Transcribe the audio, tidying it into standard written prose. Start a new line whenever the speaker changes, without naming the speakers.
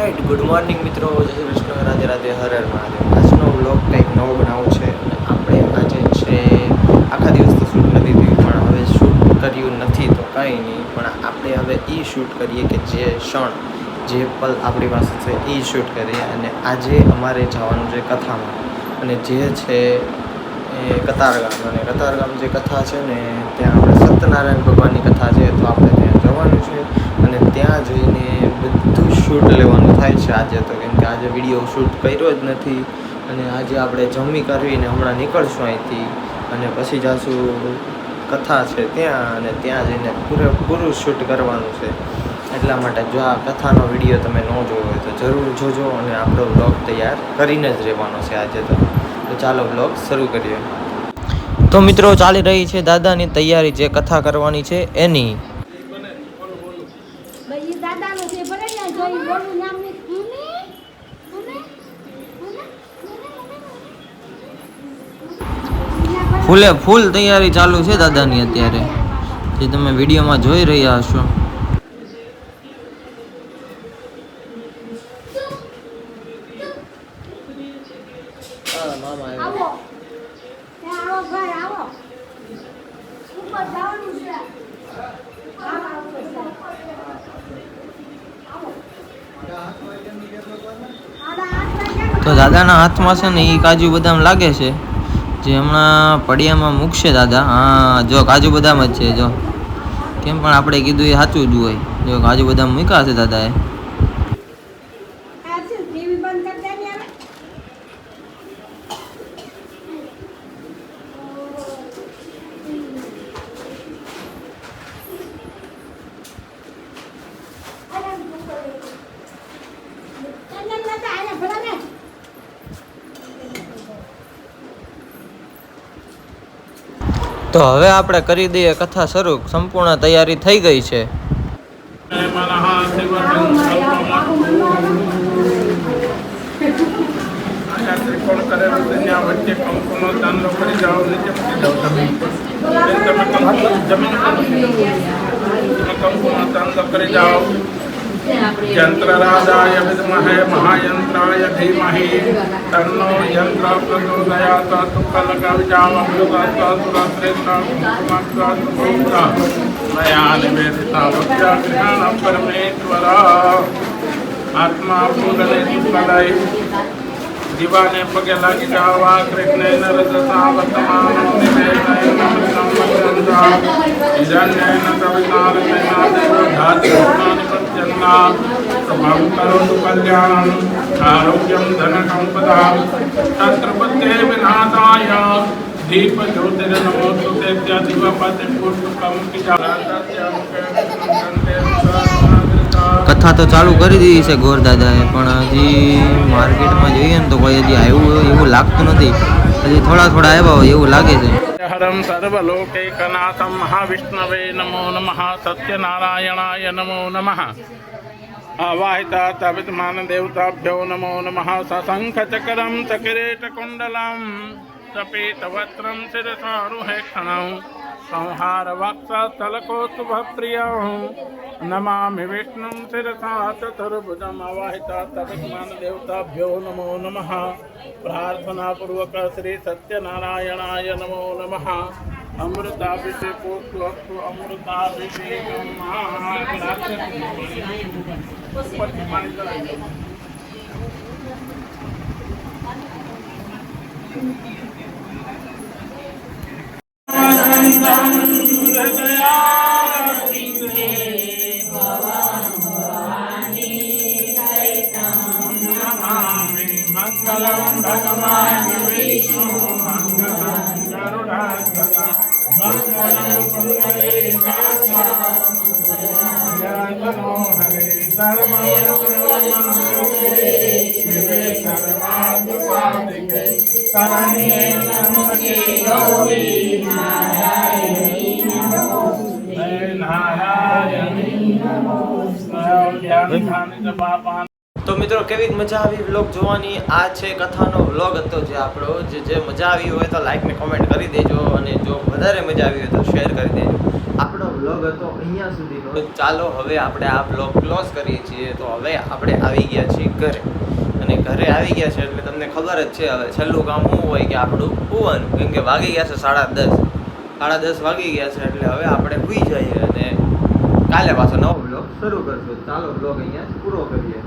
Alright, good morning મિત્રો, જય શ્રી કૃષ્ણ, રાધે રાધે, હર હર મહાદેવ। આજનો વ્લોગ કંઈક નવો બનાવવો છે અને આપણે આજે છે આખા દિવસ તો શૂટ નથી થયું, પણ હવે શૂટ કર્યું નથી તો કંઈ નહીં, પણ આપણે હવે એ શૂટ કરીએ કે જે ક્ષણ જે પલ આપણી પાસે છે એ શૂટ કરીએ। અને આજે અમારે જવાનું છે કથામાં, અને જે છે એ કતારગામ, અને કતારગામ જે કથા છે ને ત્યાં આપણે સત્યનારાયણ ભગવાનની કથા છે, તો આપણે ત્યાં જવાનું છે અને ત્યાં જઈને બધું શૂટ લેવાનું થાય છે આજે તો, કેમ કે આજે વિડીયો શૂટ કર્યો જ નથી। અને આજે આપણે જમી કરીને હમણાં નીકળશું અહીંથી અને પછી જઈશું કથા છે ત્યાં, અને ત્યાં જઈને પૂરેપૂરું શૂટ કરવાનું છે। એટલા માટે જો આ કથાનો વિડીયો તમે ન જોયો હોય તો જરૂર જોજો, અને આપણો બ્લોગ તૈયાર કરીને જ રહેવાનો છે આજે તો ચાલો બ્લોગ શરૂ કરીએ। તો મિત્રો, ચાલી રહી છે દાદાની તૈયારી, જે કથા કરવાની છે એની। ફૂલે ફૂલ તૈયારી ચાલુ છે દાદાની અત્યારે, જે તમે વિડીયોમાં જોઈ રહ્યા હશો। તો દાદાના હાથમાં છે ને એ કાજુ બદામ લાગે છે, જે હમણાં પડિયામાં મૂકશે દાદા। હા જો કાજુ બદામ જ છે, જો કેમ પણ આપણે કીધું એ સાચું જ હોય, જો કાજુ બદામ મૂક્યા છે દાદાએ। તો હવે આપણે કરી દઈએ કથા શરૂ, સંપૂર્ણ તૈયારી થઈ ગઈ છે।
यंत्रराजाय विद्महे महायंत्राय धीमहि तन्नो यंत्र प्रचोदयात्। तुकलकविजावमृतत्वसुरश्रेष्ठा मया निवेदिता भक्त्याग्रहाणं परमेश्वर आत्मा पूगले सुखदय जीवाने पगे लागी जावा कृष्णे नरदसा वर्तमान निवेदयन नमस्कृता इदन्येन सवितारतेन देवो धातुर्नानि पत्यन्ना प्रभं करोतु कल्याणं आरोग्यं धनसम्पदां तत्रपत्ये विनाशाय दीप ज्योतिर्नमोस्तुते दिवपति पुष्पकं
કથા તો ચાલુ કરી દીધી છે ગોર દાદાએ, પણ હજી માર્કેટમાં જોઈએ ને તો કોઈ હજી આવ્યું એવું લાગતું નથી, હજી થોડા આવ્યા હોય એવું લાગે છે।
હરમ સર્વલોકૈકનાથમ મહાવિષ્ણવે નમો નમઃ। સત્યનારાયણાય નમો નમઃ। આવાહિતા તવિદ્માન દેવતાભ્યો નમો નમઃ। સશંખ ચક્રમ ચકિરેટકુંડલમ સપેતવસ્ત્રમ શિરસારુહેક્ષણં સંહાર વક્ષસ્થલકોસ્તુભપ્રિયં નમામિ વિષ્ણું શિરસા ચતુર્ભુજમ। આવાહિતા તવિદ્માન દેવતાભ્યો નમો નમઃ। પ્રાર્થના પૂર્વક શ્રી સત્યનારાયણાય નમો નમઃ। અમૃતાભિષેકોસ્તુ અસ્તુ અમૃતાભિષેકમ। मंगलम भगवान विष्णु मंगलम गरुड़ाध्वज मंगलम पुंडरीकाक्ष जनो हरे सर्वमंगलमंगले शिवे सर्वार्थसाधिके शरण्ये त्र्यंबके गौरी नारायणी नमोस्तुते। नारायणी नमोस्तुते।
તો મિત્રો, કેવી મજા આવી વ્લોગ જોવાની? આ છે કથાનો વ્લોગ હતો જે આપણો, જે મજા આવી હોય તો લાઈક ને કોમેન્ટ કરી દેજો, અને જો વધારે મજા આવી હોય તો શેર કરી દેજો। આપણો બ્લોગ હતો અહીંયા સુધીનો. ચાલો હવે આપણે આ બ્લોગ ક્લોઝ કરીએ છીએ. તો હવે આપણે આવી ગયા છીએ ઘરે, અને ઘરે આવી ગયા છે એટલે તમને ખબર જ છે હવે છેલ્લું કામ શું હોય કે આપણું સૂવાનું, કેમ કે વાગી ગયા છે 10:30. 10:30 વાગી ગયા છે એટલે હવે આપણે સૂઈ જઈએ અને કાલે પાછો નવો બ્લોગ શરૂ કરશું. ચાલો બ્લોગ અહીંયા જ પૂરો કરીએ.